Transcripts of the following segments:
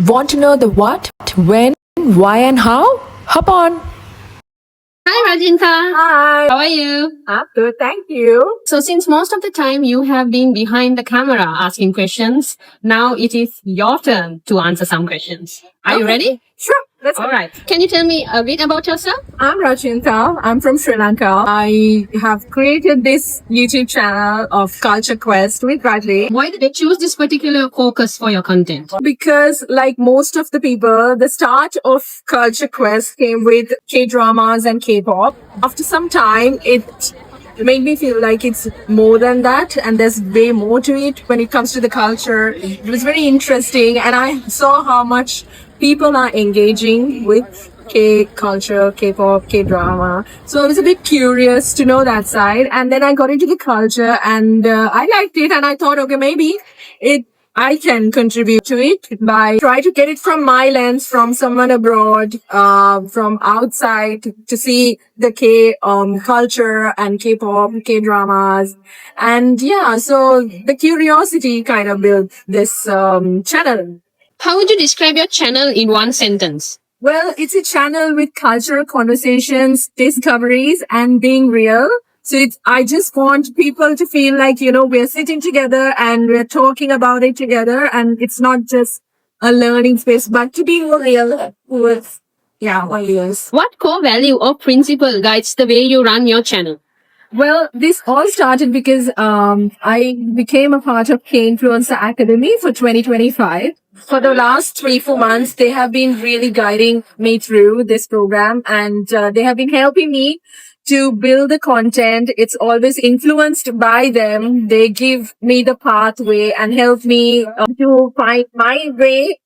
Want to know the what, when, why, and how? Hop on! Hi, Rajinta. Hi, How are you? I'm good, thank you. So, since most of the time you have been behind the camera asking questions, now it is your turn to answer some questions. Are you ready? Sure, let's go. All right. Can you tell me a bit about yourself? I'm Rachinta. I'm from Sri Lanka. I have created this YouTube channel of Culture Quest with Rajli Why did you choose this particular focus for your content? because, like most of the people, the start of Culture Quest came with K-dramas and K-pop. After some time, it made me feel like it's more than that, and there's way more to it when it comes to the culture. It was very interesting, and I saw how much people are engaging with K culture, K-pop, K-drama. So I was a bit curious to know that side, and then I got into the culture, and I liked it, and I thought, okay, maybe I can contribute to it by try to get it from my lens, from someone abroad, from outside to see the K culture and K-pop, K-dramas, and yeah. So the curiosity kind of built this channel. How would you describe your channel in one sentence? Well, it's a channel with cultural conversations, discoveries, and being real. So I just want people to feel like, we're sitting together and we're talking about it together. And it's not just a learning space, but to be real with, audience. What core value or principle guides the way you run your channel? Well, this all started because I became a part of K Influencer Academy for 2025. For the last 3-4 months, they have been really guiding me through this program, and they have been helping me to build the content. It's always influenced by them. They give me the pathway and help me to find my way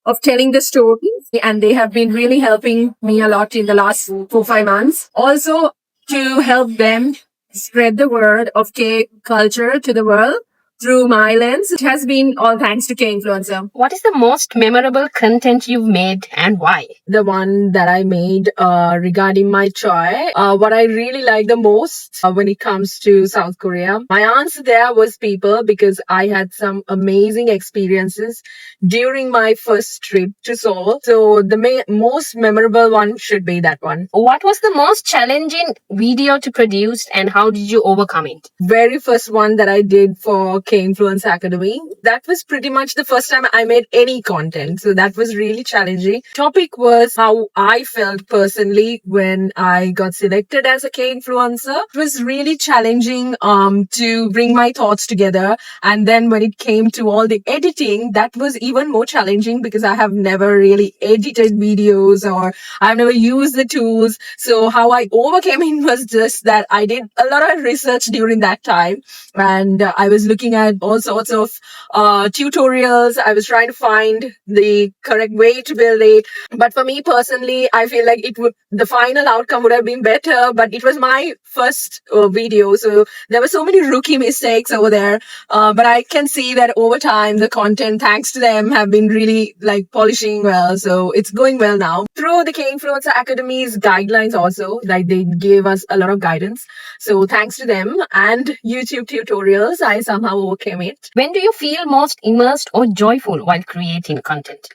of telling the stories. And they have been really helping me a lot in the last 4-5 months. Also, to help them spread the word of K culture to the world through my lens. It has been all thanks to K Influencer. What is the most memorable content you've made and why? The one that I made regarding my choi. What I really like the most when it comes to South Korea, my answer there was people, because I had some amazing experiences during my first trip to Seoul. So the most memorable one should be that one. What was the most challenging video to produce and how did you overcome it? Very first one that I did for K Influence Academy. That was pretty much the first time I made any content. So that was really challenging. Topic was how I felt personally when I got selected as a K influencer. It was really challenging to bring my thoughts together. And then when it came to all the editing, that was even more challenging because I have never really edited videos or I've never used the tools. So how I overcame it was just that I did a lot of research during that time, and I was looking at all sorts of tutorials. I was trying to find the correct way to build it. But for me personally, I feel like the final outcome would have been better, but it was my first video. So there were so many rookie mistakes over there. But I can see that over time, the content, thanks to them, have been really polishing well. So it's going well now. Through the K Influencer Academy's guidelines also, they gave us a lot of guidance. So thanks to them and YouTube tutorials, I somehow overcame it. When do you feel most immersed or joyful while creating content?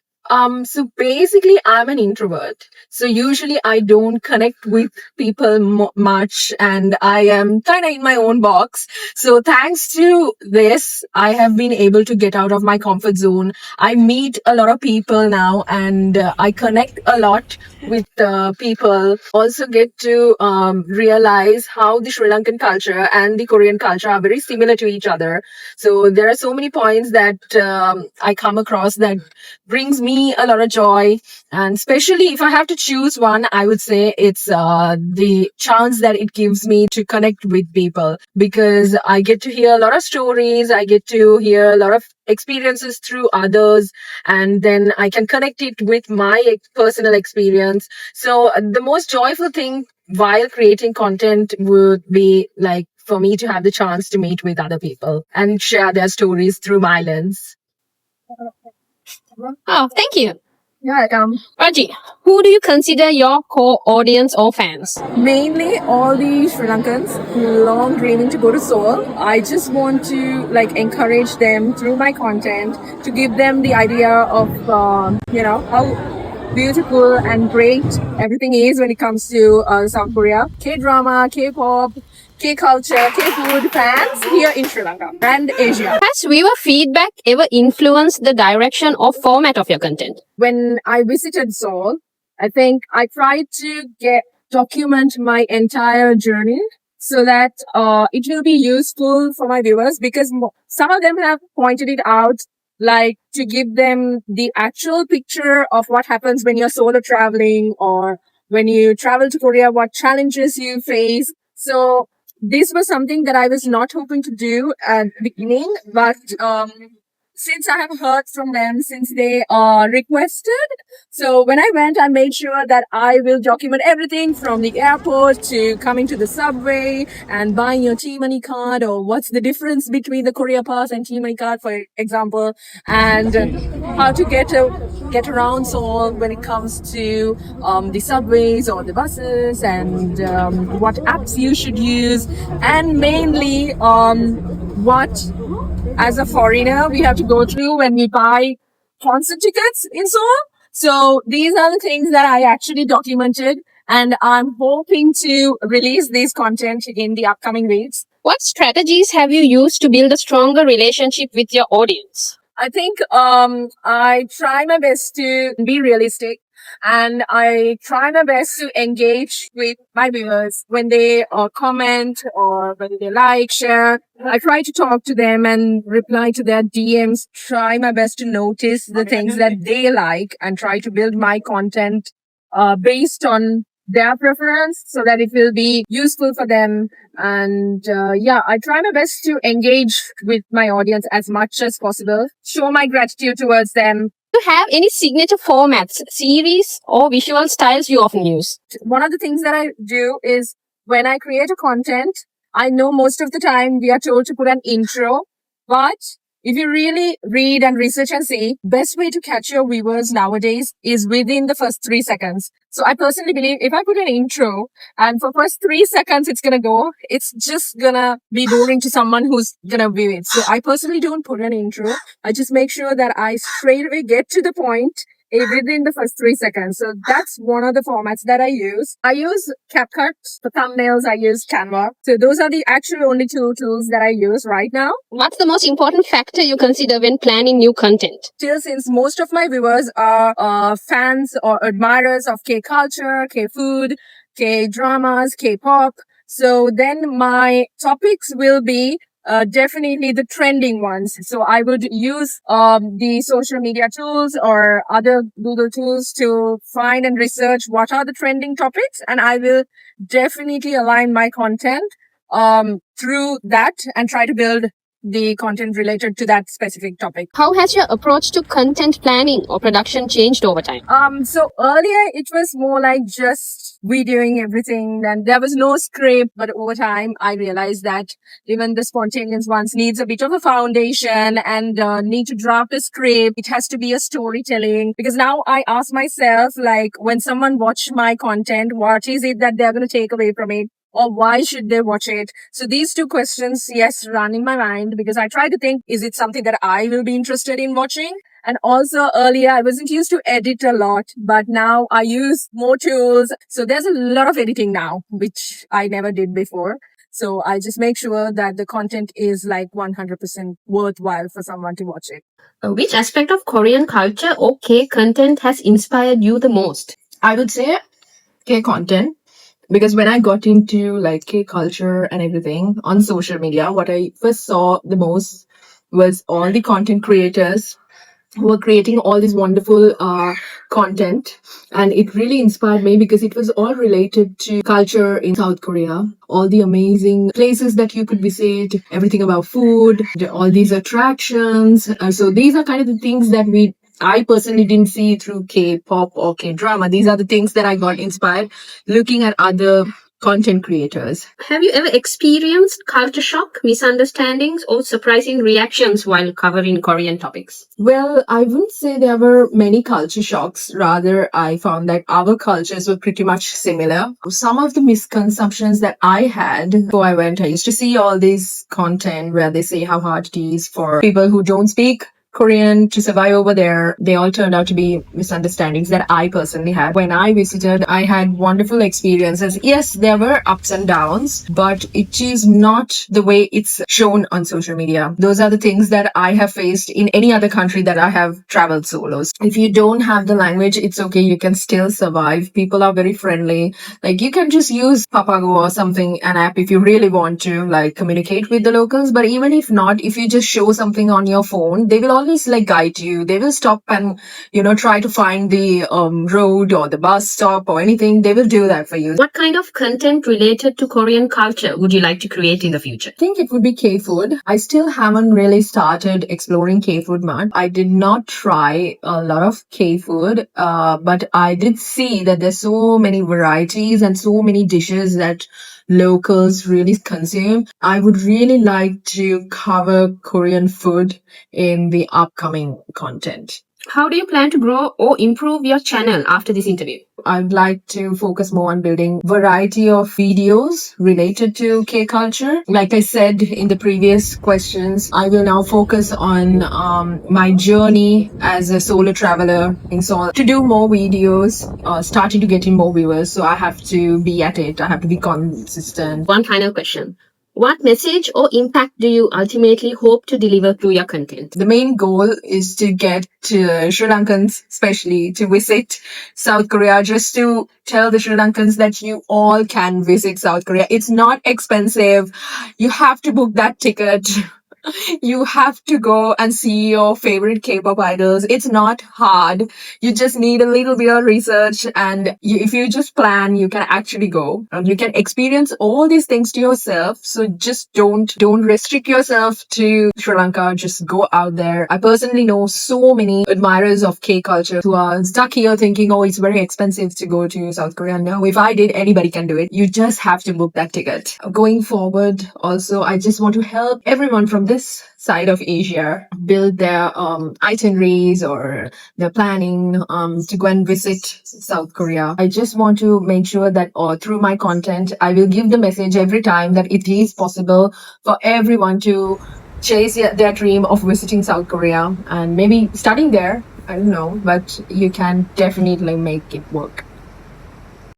So basically, I'm an introvert. So usually I don't connect with people much, and I am kind of in my own box. So thanks to this, I have been able to get out of my comfort zone. I meet a lot of people now, and I connect a lot with people. Also get to realize how the Sri Lankan culture and the Korean culture are very similar to each other. So there are so many points that I come across that brings me a lot of joy. And especially if I have to choose one, I would say it's the chance that it gives me to connect with people, because I get to hear a lot of stories. I get to hear a lot of experiences through others, and then I can connect it with my personal experience. So the most joyful thing while creating content would be for me to have the chance to meet with other people and share their stories through my lens. Oh, thank you. Yeah, Raji, who do you consider your core audience or fans? mainly all the Sri Lankans long dreaming to go to Seoul. I just want to encourage them through my content to give them the idea of how beautiful and great everything is when it comes to South Korea. K-drama, K-pop, K-culture, K-food fans here in Sri Lanka and Asia. Has viewer feedback ever influenced the direction or format of your content? When I visited Seoul, I think I tried to document my entire journey so that it will be useful for my viewers because some of them have pointed it out, like to give them the actual picture of what happens when you're solo traveling or when you travel to Korea, what challenges you face. So this was something that I was not hoping to do at the beginning, but since I have heard from them, since they requested, so when I went, I made sure that I will document everything from the airport to coming to the subway and buying your T-Money card, or what's the difference between the Korea Pass and T-Money card, for example, and how to get around Seoul when it comes to the subways or the buses, and what apps you should use, and mainly what as a foreigner we have to go through when we buy concert tickets in Seoul. So these are the things that I actually documented, and I'm hoping to release this content in the upcoming weeks. What strategies have you used to build a stronger relationship with your audience? I think I try my best to be realistic, and I try my best to engage with my viewers when they comment or when they like, share. I try to talk to them and reply to their DMs. Try my best to notice the things that they like and try to build my content based on their preference so that it will be useful for them. And I try my best to engage with my audience as much as possible, show my gratitude towards them. Do you have any signature formats, series, or visual styles you often use? One of the things that I do is when I create a content, I know most of the time we are told to put an intro, but if you really read and research and see, best way to catch your viewers nowadays is within the first 3 seconds. So I personally believe if I put an intro and for first 3 seconds it's gonna go, it's just gonna be boring to someone who's gonna view it. So I personally don't put an intro. I just make sure that I straight away get to the point within the first 3 seconds. So that's one of the formats that I use. I use CapCut for thumbnails. I use Canva. So those are the actual only two tools that I use right now. What's the most important factor you consider when planning new content? Still, since most of my viewers are fans or admirers of K-culture, K-food, K-dramas, K-pop, so then my topics will be definitely the trending ones. So I would use the social media tools or other Google tools to find and research what are the trending topics, and I will definitely align my content through that and try to build the content related to that specific topic. How has your approach to content planning or production changed over time? So earlier it was more like just videoing everything and there was no script, but over time I realized that even the spontaneous ones needs a bit of a foundation and need to draft a script. It has to be a storytelling, because now I ask myself, like, when someone watch my content, what is it that they're going to take away from it? Or why should they watch it? So these two questions, yes, run in my mind because I try to think, is it something that I will be interested in watching? And also earlier, I wasn't used to edit a lot, but now I use more tools. So there's a lot of editing now, which I never did before. So I just make sure that the content is like 100% worthwhile for someone to watch it. Which aspect of Korean culture or K content has inspired you the most? I would say K content. Because when I got into like K culture and everything on social media, what I first saw the most was all the content creators who were creating all this wonderful content. And it really inspired me because it was all related to culture in South Korea, all the amazing places that you could visit, everything about food, all these attractions. So these are kind of the things that I personally didn't see through K-pop or K-drama. These are the things that I got inspired looking at other content creators. Have you ever experienced culture shock, misunderstandings, or surprising reactions while covering Korean topics? Well, I wouldn't say there were many culture shocks. Rather, I found that our cultures were pretty much similar. Some of the misconceptions that I had before I went, I used to see all this content where they say how hard it is for people who don't speak Korean to survive over there. They all turned out to be misunderstandings that I personally had. When I visited, I had wonderful experiences. Yes, there were ups and downs, but it is not the way it's shown on social media. Those are the things that I have faced in any other country that I have traveled solos. If you don't have the language, it's okay. You can still survive. People are very friendly. Like you can just use Papago or something, an app if you really want to like communicate with the locals. But even if not, if you just show something on your phone, they will always like guide you. They will stop and try to find the road or the bus stop or anything. They will do that for you. What kind of content related to Korean culture would you like to create in the future? I think it would be K-food. I still haven't really started exploring K-food much. I did not try a lot of K-food, but I did see that there's so many varieties and so many dishes that locals really consume. I would really like to cover Korean food in the upcoming content. How do you plan to grow or improve your channel after this interview? I'd like to focus more on building variety of videos related to K culture. Like I said in the previous questions, I will now focus on my journey as a solo traveler in Seoul to do more videos, starting to get in more viewers. So I have to be at it. I have to be consistent. One final question. What message or impact do you ultimately hope to deliver through your content? The main goal is to get Sri Lankans, especially, to visit South Korea, just to tell the Sri Lankans that you all can visit South Korea. It's not expensive. You have to book that ticket. You have to go and see your favorite K-pop idols. It's not hard. You just need a little bit of research, and if you just plan, you can actually go. You can experience all these things to yourself. So just don't restrict yourself to Sri Lanka. Just go out there. I personally know so many admirers of K culture who are stuck here thinking, oh, it's very expensive to go to South Korea. No, if I did, anybody can do it. You just have to book that ticket. Going forward, also, I just want to help everyone from this side of Asia build their itineraries or their planning to go and visit South Korea. I just want to make sure that through my content, I will give the message every time that it is possible for everyone to chase their dream of visiting South Korea and maybe studying there. I don't know, but you can definitely make it work.